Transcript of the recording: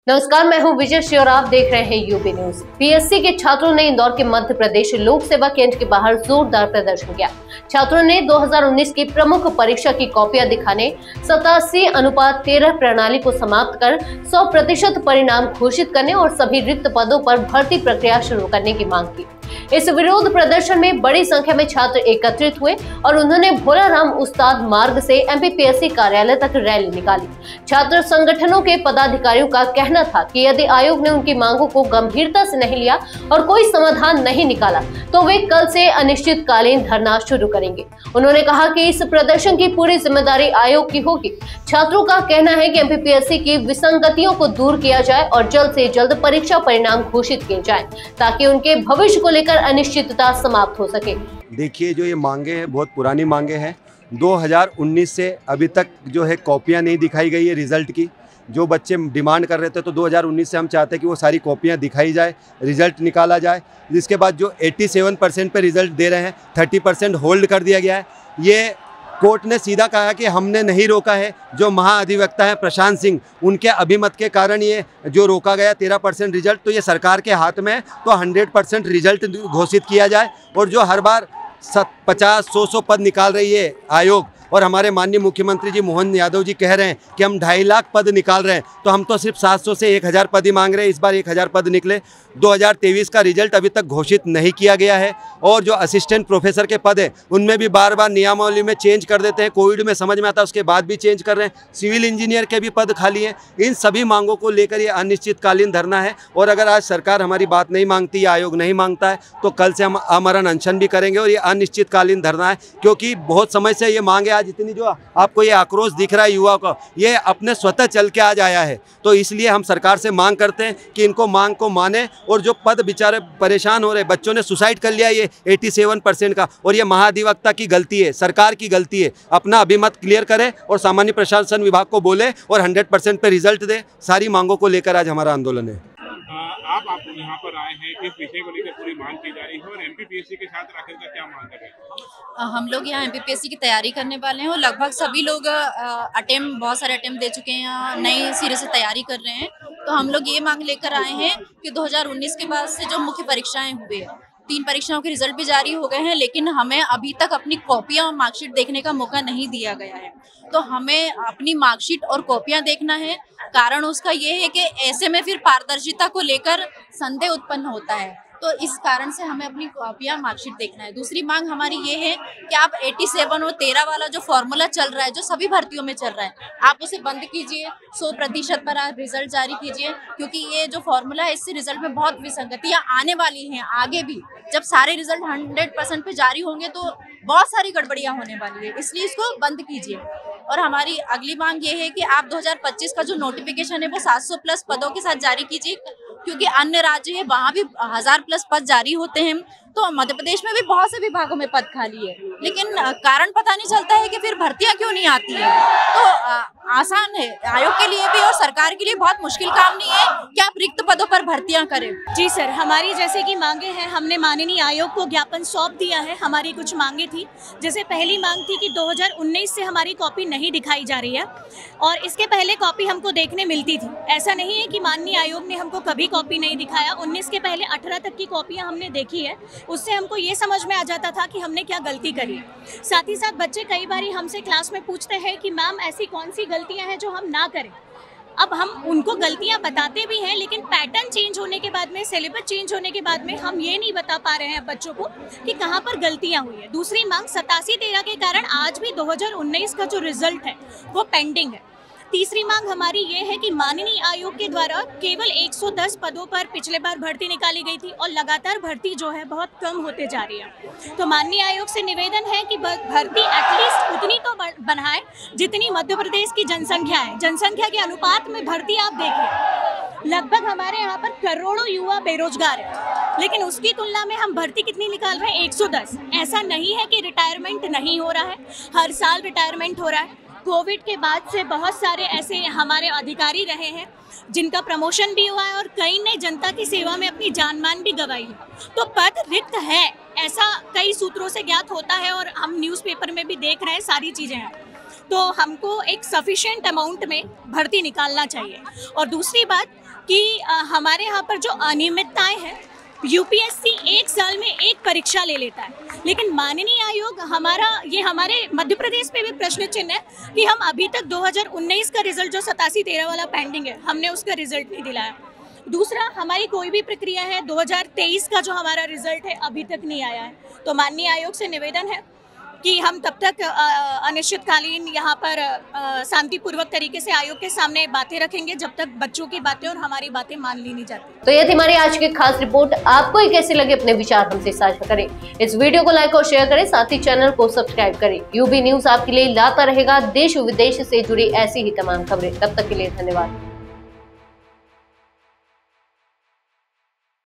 नमस्कार, मैं हूं विजय श्री और आप देख रहे हैं यूपी न्यूज। पीएससी के छात्रों ने इंदौर के मध्य प्रदेश लोक सेवा केंद्र के बाहर जोरदार प्रदर्शन किया। छात्रों ने 2019 की प्रमुख परीक्षा की कॉपियां दिखाने 87:13 प्रणाली को समाप्त कर 100% परिणाम घोषित करने और सभी रिक्त पदों पर भर्ती प्रक्रिया शुरू करने की मांग की। इस विरोध प्रदर्शन में बड़ी संख्या में छात्र एकत्रित हुए और उन्होंने भोलाराम उस्ताद मार्ग से एमपीपीएससी कार्यालय तक रैली निकाली। छात्र संगठनों के पदाधिकारियों का कहना था कि यदि आयोग ने उनकी मांगों को गंभीरता से नहीं लिया और कोई समाधान नहीं निकाला तो वे कल से अनिश्चितकालीन धरना शुरू करेंगे। उन्होंने कहा कि इस प्रदर्शन की पूरी जिम्मेदारी आयोग की होगी। छात्रों का कहना है कि एमपीपीएससी की विसंगतियों को दूर किया जाए और जल्द से जल्द परीक्षा परिणाम घोषित किए जाएं ताकि उनके भविष्य को लेकर अनिश्चितता समाप्त हो सके। देखिए, जो ये मांगे हैं बहुत पुरानी मांगे हैं। 2019 से अभी तक जो है कॉपियां नहीं दिखाई गई है रिजल्ट की। जो बच्चे डिमांड कर रहे थे तो 2019 से हम चाहते हैं कि वो सारी कॉपियां दिखाई जाए, रिजल्ट निकाला जाए। जिसके बाद जो 87% पे रिजल्ट दे रहे हैं 30% होल्ड कर दिया गया है। ये कोर्ट ने सीधा कहा कि हमने नहीं रोका है। जो महाअधिवक्ता है प्रशांत सिंह, उनके अभिमत के कारण ये जो रोका गया 13% रिजल्ट, तो ये सरकार के हाथ में है। तो 100% रिजल्ट घोषित किया जाए। और जो हर बार 50-100 पद निकाल रही है आयोग, और हमारे माननीय मुख्यमंत्री जी मोहन यादव जी कह रहे हैं कि हम 2.5 लाख पद निकाल रहे हैं, तो हम तो सिर्फ 700 से 1000 पद ही मांग रहे हैं। इस बार 1000 पद निकले। 2023 का रिजल्ट अभी तक घोषित नहीं किया गया है। और जो असिस्टेंट प्रोफेसर के पद है उनमें भी बार बार नियमावली में चेंज कर देते हैं। कोविड में समझ में आता है, उसके बाद भी चेंज कर रहे हैं। सिविल इंजीनियर के भी पद खाली हैं। इन सभी मांगों को लेकर ये अनिश्चितकालीन धरना है। और अगर आज सरकार हमारी बात नहीं मांगती या आयोग नहीं मांगता है तो कल से हम आमरण अनशन भी करेंगे। और ये अनिश्चितकालीन धरना है क्योंकि बहुत समय से ये मांग है। आज इतनी जो आपको ये आक्रोश दिख रहा है युवा को, ये अपने स्वतः चल के आज आया है। तो इसलिए हम सरकार से मांग करते हैं कि इनको मांग को माने। और जो पद बेचारे परेशान हो रहे, बच्चों ने सुसाइड कर लिया ये 87% का, और ये महाधिवक्ता की गलती है, सरकार की गलती है। अपना अभिमत क्लियर करे और सामान्य प्रशासन विभाग को बोले और 100% पे रिजल्ट दे। सारी मांगों को लेकर आज हमारा आंदोलन है। आप यहाँ पर आए हैं, किस विषय को लेकर पूरी मांग की जा रही है और एमपीपीएससी के साथ आखिरकार क्या मांग कर रहे हैं? हम लोग यहाँ एमपीपीएससी की तैयारी करने वाले हैं और लगभग सभी लोग बहुत सारे अटेम्प्ट दे चुके हैं, नए सिरे से तैयारी कर रहे हैं। तो हम लोग ये मांग लेकर आए हैं कि 2019 के बाद से जो मुख्य परीक्षाएं हुए हैं, 3 परीक्षाओं के रिजल्ट भी जारी हो गए हैं, लेकिन हमें अभी तक अपनी कॉपियां और मार्कशीट देखने का मौका नहीं दिया गया है। तो हमें अपनी मार्कशीट और कॉपियां देखना है। कारण उसका ये है कि ऐसे में फिर पारदर्शिता को लेकर संदेह उत्पन्न होता है। तो इस कारण से हमें अपनी कॉपियां मार्कशीट देखना है। दूसरी मांग हमारी ये है कि आप 87 और 13 वाला जो फॉर्मूला चल रहा है, जो सभी भर्तियों में चल रहा है, आप उसे बंद कीजिए। 100% पर आप रिजल्ट जारी कीजिए, क्योंकि ये जो फॉर्मूला है इससे रिजल्ट में बहुत विसंगतियां आने वाली हैं। आगे भी जब सारे रिजल्ट 100% पे जारी होंगे तो बहुत सारी गड़बड़ियां होने वाली है, इसलिए इसको बंद कीजिए। और हमारी अगली मांग ये है कि आप 2025 का जो नोटिफिकेशन है वो 700+ पदों के साथ जारी कीजिए, क्योंकि अन्य राज्य है वहाँ भी 1000+ पद जारी होते हैं। तो मध्य प्रदेश में भी बहुत से विभागों में पद खाली है, लेकिन कारण पता नहीं चलता है कि फिर भर्तियां क्यों नहीं आती है। तो आसान है आयोग के लिए भी और सरकार के लिए बहुत मुश्किल काम नहीं है कि आप रिक्त पदों पर भर्तियां करें। जी सर, हमारी जैसे कि मांगे हैं, हमने माननीय आयोग को ज्ञापन सौंप दिया है। हमारी कुछ मांगे थी, जैसे पहली मांग थी कि 2019 से हमारी कॉपी नहीं दिखाई जा रही है और इसके पहले कॉपी हमको देखने मिलती थी। ऐसा नहीं है कि माननीय आयोग ने हमको कभी कॉपी नहीं दिखाया। 19 के पहले 18 तक की कॉपियाँ हमने देखी है, उससे हमको ये समझ में आ जाता था कि हमने क्या गलती करी। साथ ही साथ बच्चे कई बार हमसे क्लास में पूछते हैं कि मैम ऐसी कौन सी गलतियां हैं जो हम ना करें। अब हम उनको गलतियां बताते भी हैं, लेकिन पैटर्न चेंज होने के बाद में, सिलेबस चेंज होने के बाद में हम ये नहीं बता पा रहे हैं बच्चों को कि कहाँ पर गलतियां हुई है। दूसरी मांग 87-13 के कारण आज भी 2019 का जो रिजल्ट है वो पेंडिंग है। तीसरी मांग हमारी ये है कि माननीय आयोग के द्वारा केवल 110 पदों पर पिछले बार भर्ती निकाली गई थी और लगातार भर्ती जो है बहुत कम होते जा रही है। तो माननीय आयोग से निवेदन है कि भर्ती एटलीस्ट उतनी तो बनाए जितनी मध्य प्रदेश की जनसंख्या है। जनसंख्या के अनुपात में भर्ती आप देखिए, लगभग हमारे यहाँ पर करोड़ों युवा बेरोजगार है, लेकिन उसकी तुलना में हम भर्ती कितनी निकाल रहे हैं? 110। ऐसा नहीं है कि रिटायरमेंट नहीं हो रहा है, हर साल रिटायरमेंट हो रहा है। कोविड के बाद से बहुत सारे ऐसे हमारे अधिकारी रहे हैं जिनका प्रमोशन भी हुआ है और कई ने जनता की सेवा में अपनी जान मान भी गंवाई है। तो पद रिक्त है, ऐसा कई सूत्रों से ज्ञात होता है और हम न्यूज़पेपर में भी देख रहे हैं, सारी चीज़ें हैं। तो हमको एक सफिशिएंट अमाउंट में भर्ती निकालना चाहिए। और दूसरी बात, कि हमारे यहाँ पर जो अनियमितताएं हैं, यूपीएससी एक साल में एक परीक्षा ले लेता है, लेकिन माननीय आयोग हमारे मध्य प्रदेश पे भी प्रश्न चिन्ह है कि हम अभी तक 2019 का रिजल्ट जो 87-13 वाला पेंडिंग है, हमने उसका रिजल्ट नहीं दिलाया। दूसरा, हमारी कोई भी प्रक्रिया है 2023 का जो हमारा रिजल्ट है अभी तक नहीं आया है। तो माननीय आयोग से निवेदन है कि हम तब तक अनिश्चितकालीन यहाँ पर शांतिपूर्वक तरीके से आयोग के सामने बातें रखेंगे जब तक बच्चों की बातें और हमारी बातें मान ली नहीं जाती। तो ये थी हमारी आज की खास रिपोर्ट। आपको ये कैसी लगे अपने विचार हमसे साझा करें। इस वीडियो को लाइक और शेयर करें, साथ ही चैनल को सब्सक्राइब करें। यूबी न्यूज आपके लिए लाता रहेगा देश विदेश से जुड़ी ऐसी ही तमाम खबरें। तब तक के लिए धन्यवाद।